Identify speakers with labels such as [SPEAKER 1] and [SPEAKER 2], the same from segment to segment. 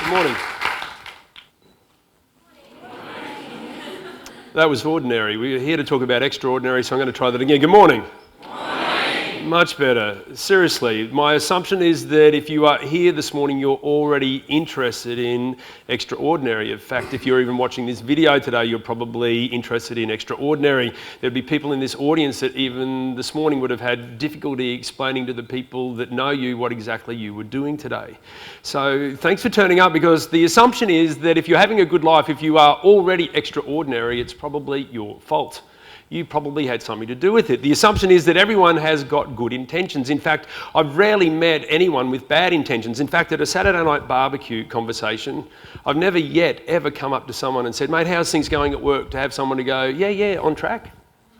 [SPEAKER 1] Good morning. That was ordinary. We're here to talk about extraordinary, so I'm going to try that again. Good morning. Much better. Seriously, my assumption is that if you are here this morning, you're already interested in extraordinary. In fact, if you're even watching this video today, you're probably interested in extraordinary. There'd be people in this audience that even this morning would have had difficulty explaining to the people that know you what exactly you were doing today. So thanks for turning up, because the assumption is that if you're having a good life, if you are already extraordinary, it's probably your fault. You probably had something to do with it. The assumption is that everyone has got good intentions. In fact, I've rarely met anyone with bad intentions. In fact, at a Saturday night barbecue conversation, I've never yet ever come up to someone and said, mate, how's things going at work? To have someone to go, yeah, on track.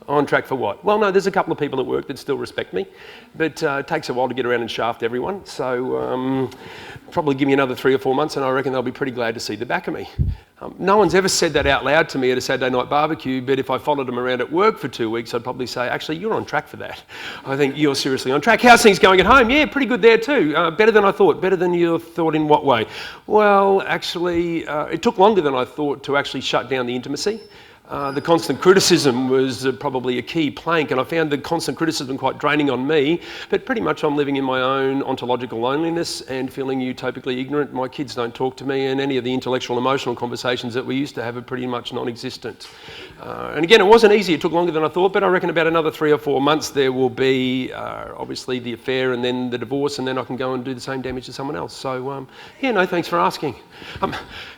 [SPEAKER 1] On track for what? Well, no, there's a couple of people at work that still respect me, but it takes a while to get around and shaft everyone. So probably give me another 3 or 4 months and I reckon they'll be pretty glad to see the back of me. No one's ever said that out loud to me at a Saturday night barbecue, but if I followed them around at work for 2 weeks, I'd probably say, actually, you're on track for that. I think you're seriously on track. How's things going at home? Yeah, pretty good there too. Better than I thought. Better than you thought in what way? Well, actually, it took longer than I thought to actually shut down the intimacy. The constant criticism was probably a key plank, and I found the constant criticism quite draining on me, but pretty much I'm living in my own ontological loneliness and feeling utopically ignorant. My kids don't talk to me, and any of the intellectual, emotional conversations that we used to have are pretty much non-existent. And again, it wasn't easy. It took longer than I thought, but I reckon about another 3 or 4 months there will be obviously the affair and then the divorce, and then I can go and do the same damage to someone else. So yeah, no, thanks for asking.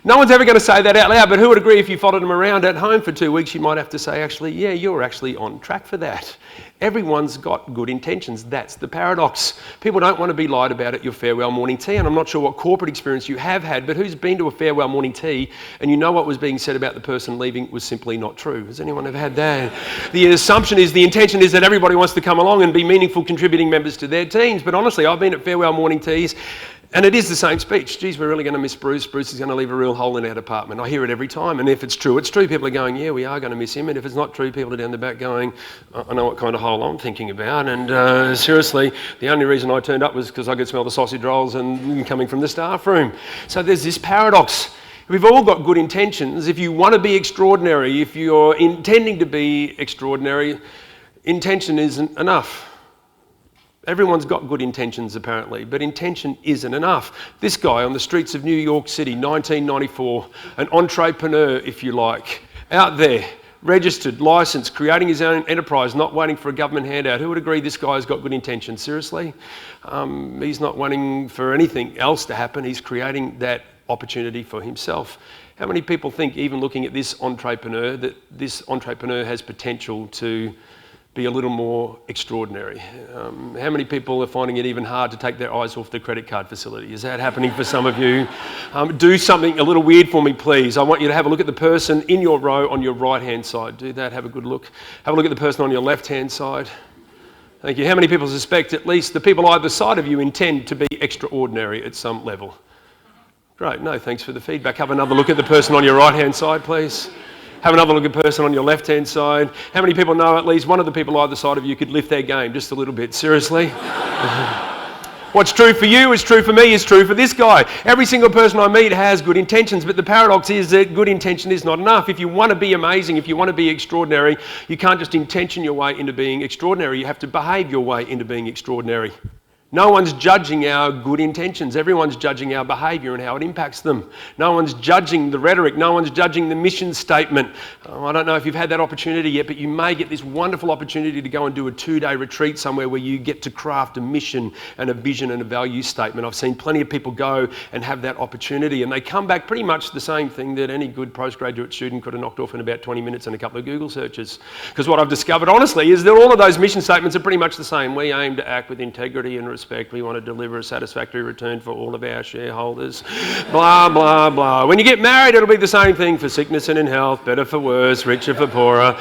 [SPEAKER 1] No one's ever going to say that out loud, but who would agree if you followed them around at home for 2 weeks, you might have to say, actually, yeah, you're actually on track for that. Everyone's got good intentions. That's the paradox. People don't want to be lied about at your farewell morning tea, and I'm not sure what corporate experience you have had, but who's been to a farewell morning tea and you know what was being said about the person leaving was simply not true? Has anyone ever had that? The assumption is, the intention is that everybody wants to come along and be meaningful contributing members to their teams, but honestly, I've been at farewell morning teas and it is the same speech. Geez, we're really going to miss Bruce. Bruce is going to leave a real hole in our department. I hear it every time. And if it's true, it's true. People are going, yeah, we are going to miss him. And if it's not true, people are down the back going, I know what kind of hole I'm thinking about. And seriously, the only reason I turned up was because I could smell the sausage rolls and coming from the staff room. So there's this paradox. We've all got good intentions. If you want to be extraordinary, if you're intending to be extraordinary, intention isn't enough. Everyone's got good intentions apparently, but intention isn't enough. This guy on the streets of New York City, 1994, an entrepreneur, if you like, out there, registered, licensed, creating his own enterprise, not waiting for a government handout. Who would agree this guy's got good intentions? Seriously? He's not waiting for anything else to happen. He's creating that opportunity for himself. How many people think, even looking at this entrepreneur, that this entrepreneur has potential to be a little more extraordinary? How many people are finding it even hard to take their eyes off the credit card facility? Is that happening for some of you? Do something a little weird for me, please. I want you to have a look at the person in your row on your right-hand side. Do that, have a good look. Have a look at the person on your left-hand side. Thank you. How many people suspect at least the people either side of you intend to be extraordinary at some level? Great, no, thanks for the feedback. Have another look at the person on your right-hand side, please. Have another look at the person on your left-hand side. How many people know at least one of the people either side of you could lift their game just a little bit? Seriously? What's true for you is true for me, is true for this guy. Every single person I meet has good intentions, but the paradox is that good intention is not enough. If you want to be amazing, if you want to be extraordinary, you can't just intention your way into being extraordinary. You have to behave your way into being extraordinary. No one's judging our good intentions. Everyone's judging our behaviour and how it impacts them. No one's judging the rhetoric. No one's judging the mission statement. I don't know if you've had that opportunity yet, but you may get this wonderful opportunity to go and do a 2-day retreat somewhere where you get to craft a mission and a vision and a value statement. I've seen plenty of people go and have that opportunity, and they come back pretty much the same thing that any good postgraduate student could have knocked off in about 20 minutes and a couple of Google searches. Because what I've discovered, honestly, is that all of those mission statements are pretty much the same. We aim to act with integrity and respect. We want to deliver a satisfactory return for all of our shareholders. Blah, blah, blah. When you get married, it'll be the same thing: for sickness and in health, better for worse, richer for poorer.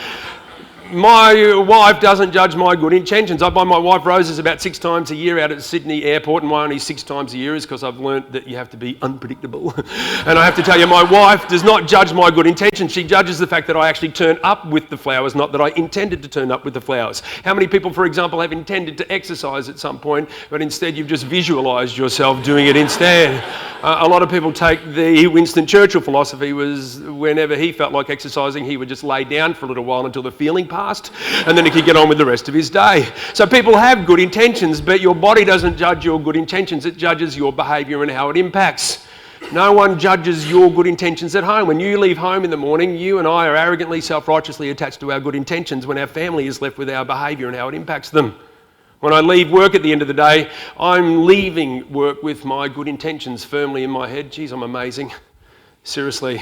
[SPEAKER 1] My wife doesn't judge my good intentions. I buy my wife roses about 6 times a year out at Sydney Airport, and why only 6 times a year is because I've learnt that you have to be unpredictable. And I have to tell you, my wife does not judge my good intentions. She judges the fact that I actually turn up with the flowers, not that I intended to turn up with the flowers. How many people, for example, have intended to exercise at some point, but instead you've just visualised yourself doing it instead? A lot of people take the Winston Churchill philosophy, was whenever he felt like exercising, he would just lay down for a little while until the feeling passed, and then he could get on with the rest of his day. So people have good intentions, but your body doesn't judge your good intentions. It judges your behaviour and how it impacts. No one judges your good intentions at home. When you leave home in the morning, you and I are arrogantly, self-righteously attached to our good intentions when our family is left with our behaviour and how it impacts them. When I leave work at the end of the day, I'm leaving work with my good intentions firmly in my head. Geez, I'm amazing. Seriously.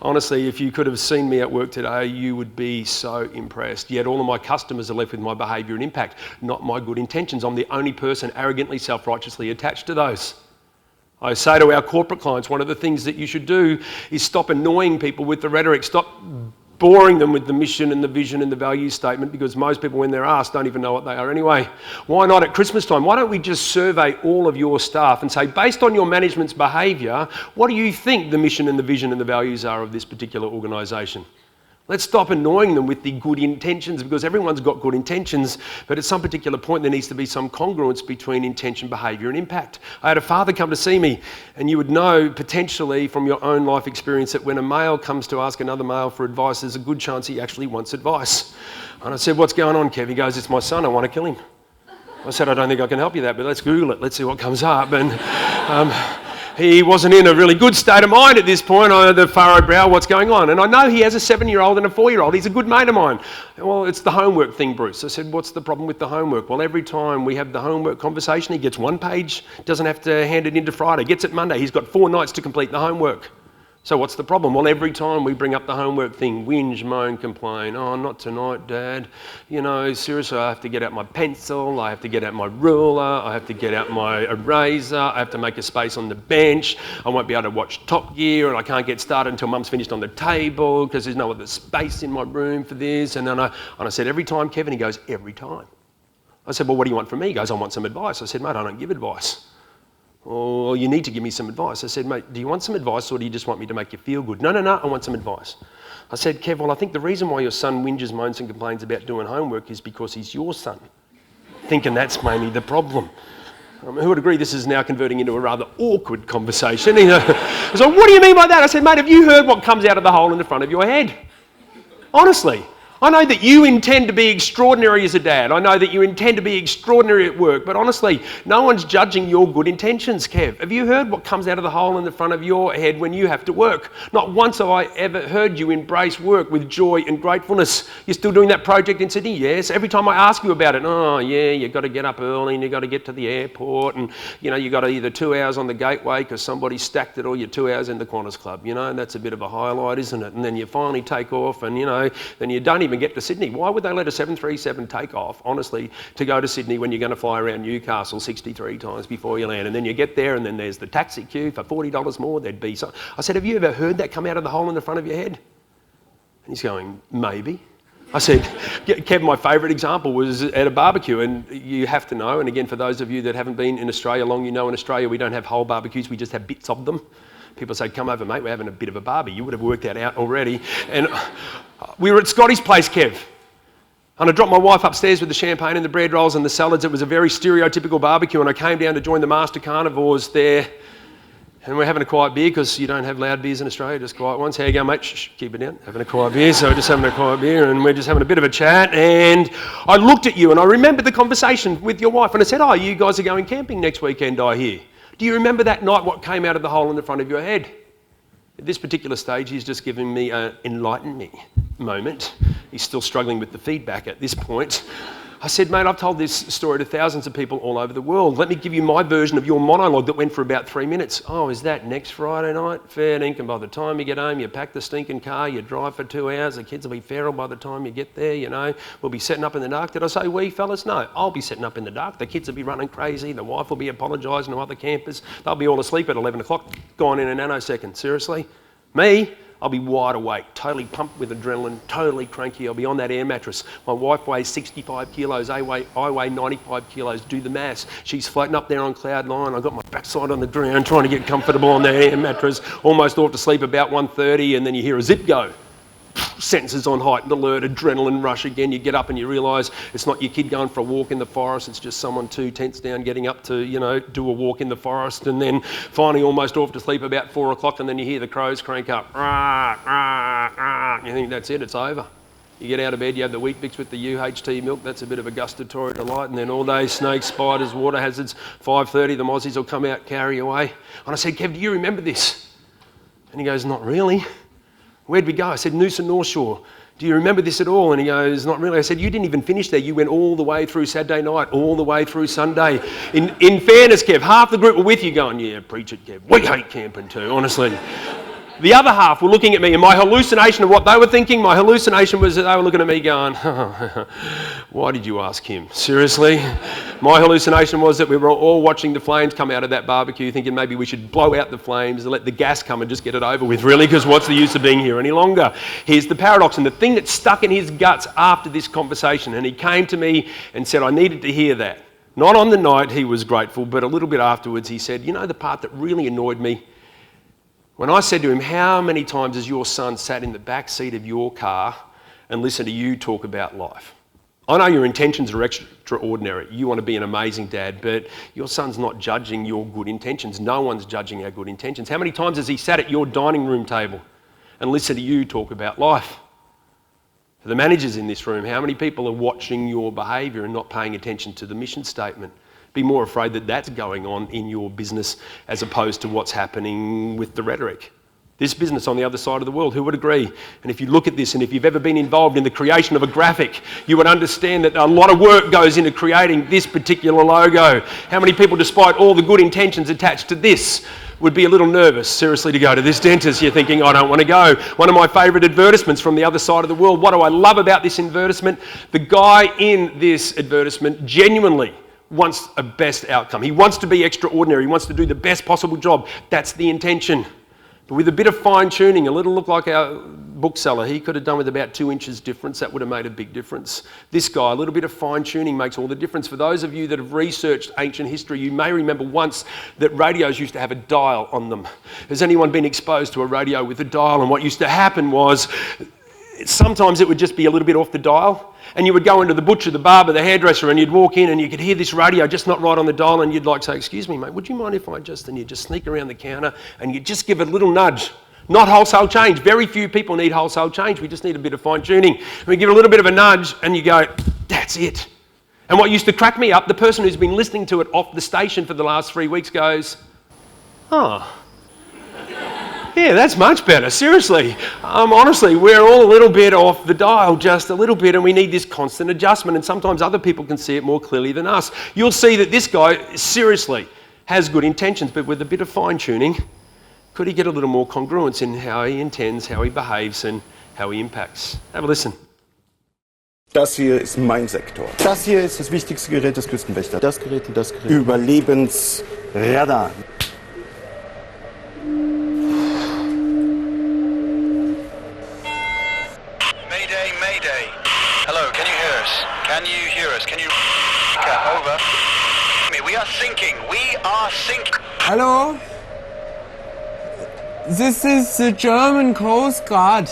[SPEAKER 1] Honestly, if you could have seen me at work today, you would be so impressed. Yet all of my customers are left with my behaviour and impact, not my good intentions. I'm the only person arrogantly, self-righteously attached to those. I say to our corporate clients, one of the things that you should do is stop annoying people with the rhetoric. Stop boring them with the mission and the vision and the value statement, because most people, when they're asked, don't even know what they are anyway. Why not at Christmas time? Why don't we just survey all of your staff and say, based on your management's behaviour, what do you think the mission and the vision and the values are of this particular organisation? Let's stop annoying them with the good intentions, because everyone's got good intentions, but at some particular point there needs to be some congruence between intention, behaviour and impact. I had a father come to see me, and you would know potentially from your own life experience that when a male comes to ask another male for advice, there's a good chance he actually wants advice. And I said, what's going on, Kev? He goes, it's my son, I want to kill him. I said, I don't think I can help you that, but let's Google it, let's see what comes up. And he wasn't in a really good state of mind at this point. I had the furrowed brow, what's going on? And I know he has a 7-year-old and a 4-year-old. He's a good mate of mine. Well, it's the homework thing, Bruce. I said, what's the problem with the homework? Well, every time we have the homework conversation, he gets 1 page, doesn't have to hand it in to Friday, gets it Monday. He's got 4 nights to complete the homework. So what's the problem? Well, every time we bring up the homework thing, whinge, moan, complain. Oh, not tonight, Dad. You know, seriously, I have to get out my pencil, I have to get out my ruler, I have to get out my eraser, I have to make a space on the bench, I won't be able to watch Top Gear, and I can't get started until Mum's finished on the table because there's no other space in my room for this. And I said, every time, Kevin? He goes, every time. I said, well, what do you want from me? He goes, I want some advice. I said, mate, I don't give advice. Oh, you need to give me some advice. I said, mate, do you want some advice, or do you just want me to make you feel good? No, I want some advice. I said, Kev, well, I think the reason why your son whinges, moans and complains about doing homework is because he's your son. Thinking that's mainly the problem. Who would agree this is now converting into a rather awkward conversation? You know? So what do you mean by that? I said, mate, have you heard what comes out of the hole in the front of your head? Honestly. I know that you intend to be extraordinary as a dad. I know that you intend to be extraordinary at work. But honestly, no one's judging your good intentions, Kev. Have you heard what comes out of the hole in the front of your head when you have to work? Not once have I ever heard you embrace work with joy and gratefulness. You're still doing that project in Sydney? Yes. Every time I ask you about it, oh yeah, you've got to get up early and you've got to get to the airport, and you know, you've got either 2 hours on the gateway because somebody stacked it, or you're 2 hours in the Qantas Club. You know, and that's a bit of a highlight, isn't it? And then you finally take off, and you know, then you don't even get to Sydney. Why would they let a 737 take off, honestly, to go to Sydney when you're going to fly around Newcastle 63 times before you land? And then you get there, and then there's the taxi queue for $40 more. There'd be so. I said, have you ever heard that come out of the hole in the front of your head? And he's going, maybe. I said, Kev, my favourite example was at a barbecue, and you have to know, and again, for those of you that haven't been in Australia long, you know in Australia we don't have whole barbecues, we just have bits of them. People say, come over, mate, we're having a bit of a barbie. You would have worked that out already. And we were at Scotty's place, Kev. And I dropped my wife upstairs with the champagne and the bread rolls and the salads. It was a very stereotypical barbecue, and I came down to join the master carnivores there. And we're having a quiet beer because you don't have loud beers in Australia, just quiet ones. How you going, mate? Shh, keep it down. Having a quiet beer. So we're just having a quiet beer, and we're just having a bit of a chat. And I looked at you, and I remembered the conversation with your wife, and I said, oh, you guys are going camping next weekend, I hear. Do you remember that night what came out of the hole in the front of your head? At this particular stage, he's just giving me an enlighten me moment. He's still struggling with the feedback at this point. I said, mate, I've told this story to thousands of people all over the world. Let me give you my version of your monologue that went for about 3 minutes. Oh, is that next Friday night? Fair dinkum. By the time you get home, you pack the stinking car, you drive for 2 hours, the kids will be feral by the time you get there, you know. We'll be setting up in the dark. Did I say we, fellas? No, I'll be setting up in the dark. The kids will be running crazy. The wife will be apologising to other campers. They'll be all asleep at 11 o'clock, gone in a nanosecond. Seriously? Me? I'll be wide awake, totally pumped with adrenaline, totally cranky. I'll be on that air mattress. My wife weighs 65 kilos, I weigh 95 kilos. Do the maths. She's floating up there on cloud nine. I've got my backside on the ground trying to get comfortable on that air mattress. Almost off to sleep about 1:30, and then you hear a zip go. Senses on heightened alert, adrenaline rush again. You get up and you realise it's not your kid going for a walk in the forest, it's just someone 2 tents down getting up to, do a walk in the forest, and then finally almost off to sleep about 4 o'clock, and then you hear the crows crank up. Rah, rah, rah. You think that's it, it's over. You get out of bed, you have the Wheat Bix with the UHT milk, that's a bit of a gustatory delight, and then all day snakes, spiders, water hazards, 5:30 the mozzies will come out, carry you away. And I said, Kev, do you remember this? And he goes, not really. Where'd we go? I said, Noosa North Shore. Do you remember this at all? And he goes, not really. I said, you didn't even finish there. You went all the way through Saturday night, all the way through Sunday. In fairness, Kev, half the group were with you going, yeah, preach it, Kev. We hate camping too, honestly. The other half were looking at me, and my hallucination of what they were thinking, my hallucination was that they were looking at me going, why did you ask him? Seriously? My hallucination was that we were all watching the flames come out of that barbecue, thinking maybe we should blow out the flames and let the gas come and just get it over with, really, because what's the use of being here any longer? Here's the paradox, and the thing that stuck in his guts after this conversation, and he came to me and said, I needed to hear that. Not on the night, he was grateful, but a little bit afterwards, he said, you know the part that really annoyed me? When I said to him, how many times has your son sat in the back seat of your car and listened to you talk about life? I know your intentions are extraordinary. You want to be an amazing dad, but your son's not judging your good intentions. No one's judging our good intentions. How many times has he sat at your dining room table and listened to you talk about life? For the managers in this room, how many people are watching your behaviour and not paying attention to the mission statement? Be more afraid that that's going on in your business as opposed to what's happening with the rhetoric. This business on the other side of the world, who would agree? And if you look at this, and if you've ever been involved in the creation of a graphic, you would understand that a lot of work goes into creating this particular logo. How many people, despite all the good intentions attached to this, would be a little nervous, seriously, to go to this dentist? You're thinking, I don't want to go. One of my favourite advertisements from the other side of the world. What do I love about this advertisement? The guy in this advertisement genuinely wants a best outcome. He wants to be extraordinary. He wants to do the best possible job. That's the intention. But with a bit of fine tuning, a little look like our bookseller, he could have done with about 2 inches difference. That would have made a big difference. This guy, a little bit of fine tuning makes all the difference. For those of you that have researched ancient history, you may remember once that radios used to have a dial on them. Has anyone been exposed to a radio with a dial? And what used to happen was sometimes it would just be a little bit off the dial, and you would go into the butcher, the barber, the hairdresser, and you'd walk in and you could hear this radio just not right on the dial, and you'd like say, excuse me, mate, would you mind if I just, and you just sneak around the counter and you just give it a little nudge. Not wholesale change. Very few people need wholesale change. We just need a bit of fine tuning. And we give it a little bit of a nudge and you go, that's it. And what used to crack me up, the person who's been listening to it off the station for the last 3 weeks goes, oh, yeah, that's much better, seriously. Honestly, we're all a little bit off the dial, just a little bit, and we need this constant adjustment, and sometimes other people can see it more clearly than us. You'll see that this guy, seriously, has good intentions, but with a bit of fine-tuning, could he get a little more congruence in how he intends, how he behaves, and how he impacts? Have a listen.
[SPEAKER 2] Das hier ist mein Sektor. Das hier ist das wichtigste Gerät des Küstenwächters. Das Gerät und das Gerät. Überlebensradar.
[SPEAKER 3] Mayday, mayday. Hello, can you hear us? Can you hear us? Can you... Over. We are sinking. We are sinking.
[SPEAKER 4] Hello? This is the German Coast Guard.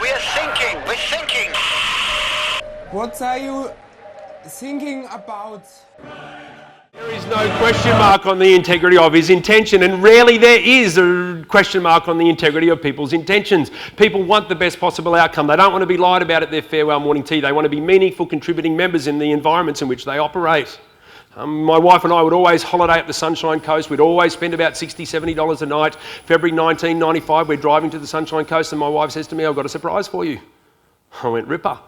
[SPEAKER 3] We are sinking. We're sinking.
[SPEAKER 4] What are you thinking about?
[SPEAKER 1] There is no question mark on the integrity of his intention, and rarely there is a question mark on the integrity of people's intentions. People want the best possible outcome. They don't want to be lied about at their farewell morning tea. They want to be meaningful, contributing members in the environments in which they operate. My wife and I would always holiday at the Sunshine Coast. We'd always spend about $60, $70 a night. February 1995, we're driving to the Sunshine Coast, and my wife says to me, I've got a surprise for you. I went, Ripper.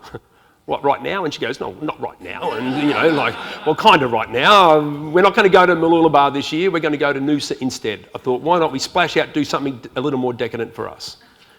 [SPEAKER 1] What, right now? And she goes, no, not right now. And, you know, like, well, kind of right now. We're not going to go to Mooloolaba this year. We're going to go to Noosa instead. I thought, why not we splash out, do something a little more decadent for us?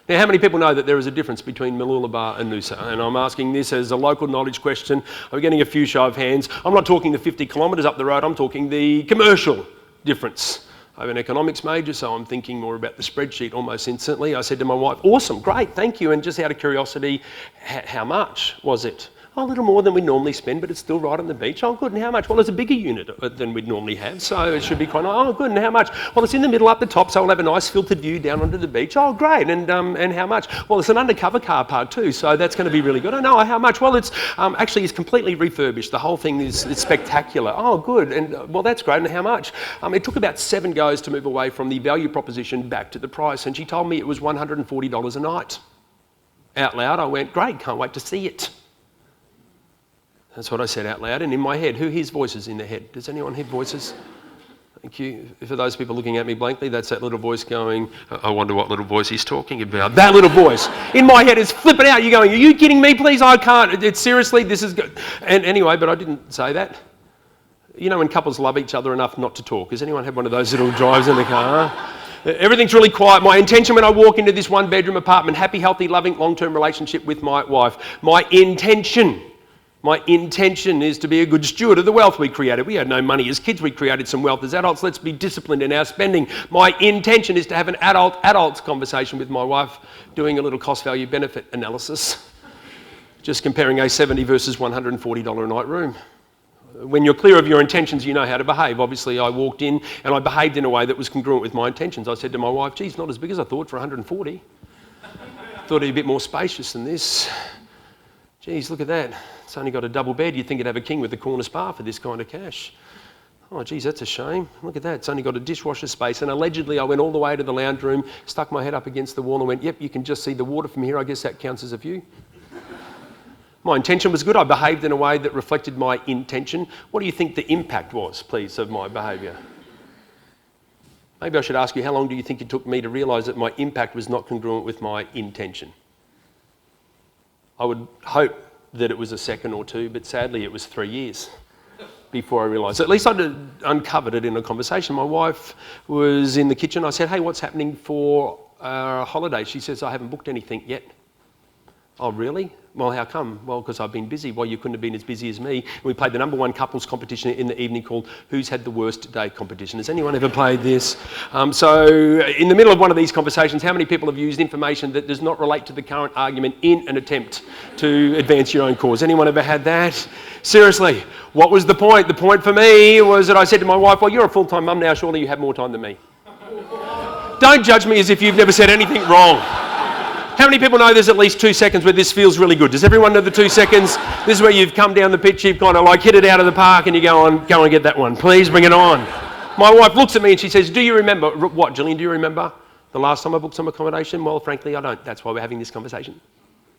[SPEAKER 1] Now, how many people know that there is a difference between Mooloolaba and Noosa? And I'm asking this as a local knowledge question. I'm getting a few show of hands. I'm not talking the 50 kilometres up the road. I'm talking the commercial difference. I'm an economics major, so I'm thinking more about the spreadsheet almost instantly. I said to my wife, awesome, great, thank you. And just out of curiosity, how much was it? Oh, a little more than we normally spend, but it's still right on the beach. Oh, good, and how much? Well, it's a bigger unit than we'd normally have, so it should be quite nice. Oh, good, and how much? Well, it's in the middle up the top, so we'll have a nice filtered view down onto the beach. Oh, great, and how much? Well, it's an undercover car park too, so that's going to be really good. Oh, no, how much? Well, it's actually it's completely refurbished. The whole thing is spectacular. Oh, good, and well, that's great, and how much? It took about 7 goes to move away from the value proposition back to the price, and she told me it was $140 a night. Out loud, I went, great, can't wait to see it. That's what I said out loud, and in my head. Who hears voices in their head? Does anyone hear voices? Thank you. For those people looking at me blankly, that's that little voice going, I wonder what little voice he's talking about. That little voice in my head is flipping out. You're going, are you kidding me? Please, I can't. It's seriously, this is good. And anyway, but I didn't say that. You know when couples love each other enough not to talk? Has anyone had one of those little drives in the car? Everything's really quiet. My intention when I walk into this 1-bedroom apartment, happy, healthy, loving, long-term relationship with my wife, my intention is to be a good steward of the wealth we created. We had no money as kids. We created some wealth as adults. Let's be disciplined in our spending. My intention is to have an adult conversation with my wife, doing a little cost-value benefit analysis, just comparing a $70 versus $140 a night room. When you're clear of your intentions, you know how to behave. Obviously, I walked in and I behaved in a way that was congruent with my intentions. I said to my wife, geez, not as big as I thought for 140. Thought it'd be a bit more spacious than this. Geez, look at that. It's only got a double bed. You'd think it'd have a king with a corner spa for this kind of cash. Oh, geez, that's a shame. Look at that. It's only got a dishwasher space. And allegedly, I went all the way to the lounge room, stuck my head up against the wall and went, yep, you can just see the water from here. I guess that counts as a view. My intention was good. I behaved in a way that reflected my intention. What do you think the impact was, please, of my behaviour? Maybe I should ask you, how long do you think it took me to realise that my impact was not congruent with my intention? I would hope that it was a second or two, but sadly it was 3 years before I realised. At least I'd uncovered it in a conversation. My wife was in the kitchen. I said, hey, what's happening for our holiday? She says, I haven't booked anything yet. Oh, really? Well, how come? Well, because I've been busy. Well, you couldn't have been as busy as me. And we played the #1 couples competition in the evening called Who's Had the Worst Day competition. Has anyone ever played this? So in the middle of one of these conversations, how many people have used information that does not relate to the current argument in an attempt to advance your own cause? Anyone ever had that? Seriously, what was the point? The point for me was that I said to my wife, well, you're a full-time mum now, surely you have more time than me. Don't judge me as if you've never said anything wrong. How many people know there's at least 2 seconds where this feels really good? Does everyone know the 2 seconds? This is where you've come down the pitch, you've kind of like hit it out of the park and you go and get that one. Please bring it on. My wife looks at me and she says, do you remember, what, Gillian, do you remember the last time I booked some accommodation? Well, frankly, I don't. That's why we're having this conversation.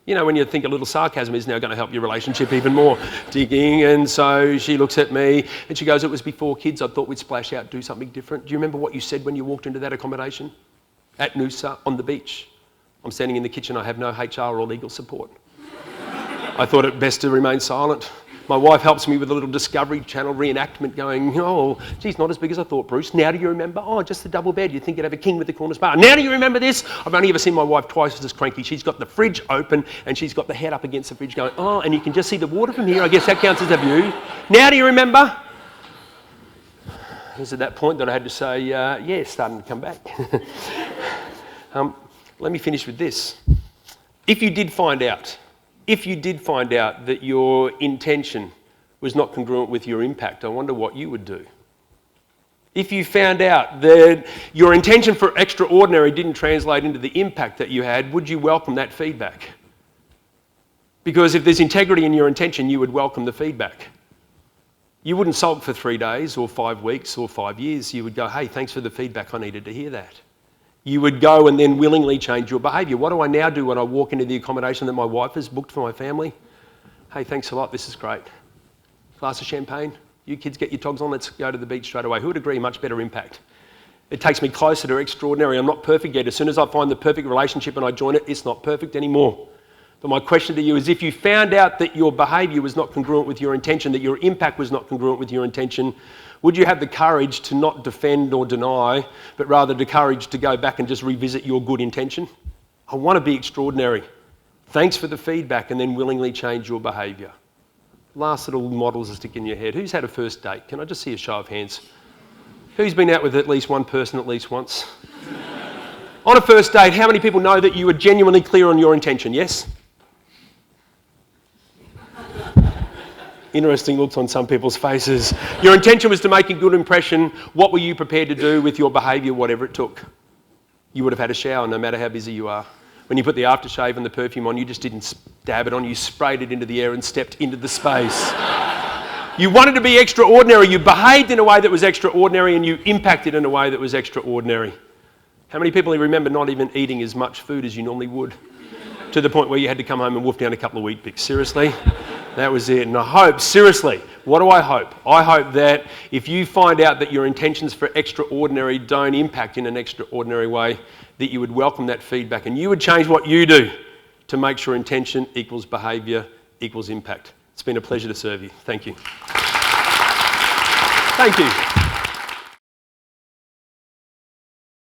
[SPEAKER 1] You know, when you think a little sarcasm is now going to help your relationship even more. Digging, and so she looks at me and she goes, it was before kids, I thought we'd splash out, do something different. Do you remember what you said when you walked into that accommodation? At Noosa, on the beach. I'm standing in the kitchen, I have no HR or legal support. I thought it best to remain silent. My wife helps me with a little Discovery Channel reenactment going, oh, geez, not as big as I thought, Bruce. Now do you remember? Oh, just the double bed. You'd think you'd have a king with the corner spa. Now do you remember this? I've only ever seen my wife twice as cranky. She's got the fridge open and she's got the head up against the fridge going, oh, and you can just see the water from here. I guess that counts as a view. Now do you remember? It was at that point that I had to say, yeah, starting to come back. Let me finish with this. If you did find out that your intention was not congruent with your impact, I wonder what you would do. If you found out that your intention for extraordinary didn't translate into the impact that you had, would you welcome that feedback? Because if there's integrity in your intention, you would welcome the feedback. You wouldn't sulk for 3 days or 5 weeks or 5 years. You would go, hey, thanks for the feedback, I needed to hear that. You would go and then willingly change your behaviour. What do I now do when I walk into the accommodation that my wife has booked for my family? Hey, thanks a lot, this is great. Glass of champagne, you kids get your togs on, let's go to the beach straight away. Who would agree? Much better impact. It takes me closer to extraordinary. I'm not perfect yet. As soon as I find the perfect relationship and I join it, it's not perfect anymore. But my question to you is, if you found out that your behaviour was not congruent with your intention, that your impact was not congruent with your intention, would you have the courage to not defend or deny, but rather the courage to go back and just revisit your good intention? I want to be extraordinary. Thanks for the feedback, and then willingly change your behaviour. Last little models to stick in your head. Who's had a first date? Can I just see a show of hands? Who's been out with at least one person at least once? On a first date, how many people know that you were genuinely clear on your intention? Yes? Interesting looks on some people's faces. Your intention was to make a good impression. What were you prepared to do with your behaviour, whatever it took? You would have had a shower no matter how busy you are. When you put the aftershave and the perfume on, you just didn't dab it on, you sprayed it into the air and stepped into the space. You wanted to be extraordinary. You behaved in a way that was extraordinary and you impacted in a way that was extraordinary. How many people remember not even eating as much food as you normally would? To the point where you had to come home and wolf down a couple of Weet-Bix. Seriously? That was it. And I hope, seriously, what do I hope? I hope that if you find out that your intentions for extraordinary don't impact in an extraordinary way, that you would welcome that feedback and you would change what you do to make sure intention equals behaviour equals impact. It's been a pleasure to serve you. Thank you. Thank you.